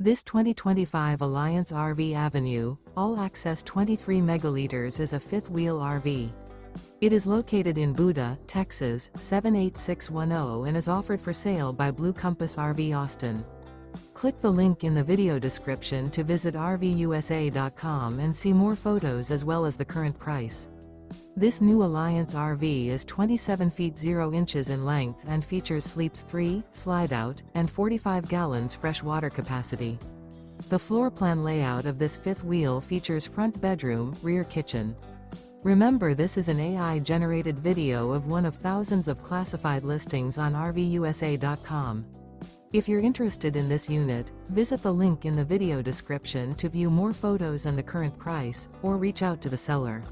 This 2025 Alliance RV Avenue, all-access 23 megaliters is a fifth-wheel RV. It is located in Buda, Texas, 78610 and is offered for sale by Blue Compass RV Austin. Click the link in the video description to visit RVUSA.com and see more photos as well as the current price. This new Alliance RV is 27 feet 0 inches in length and features sleeps 3, slide-out, and 45 gallons fresh water capacity. The floor plan layout of this fifth wheel features front bedroom, rear kitchen. Remember, this is an AI-generated video of one of thousands of classified listings on RVUSA.com. If you're interested in this unit, visit the link in the video description to view more photos and the current price, or reach out to the seller.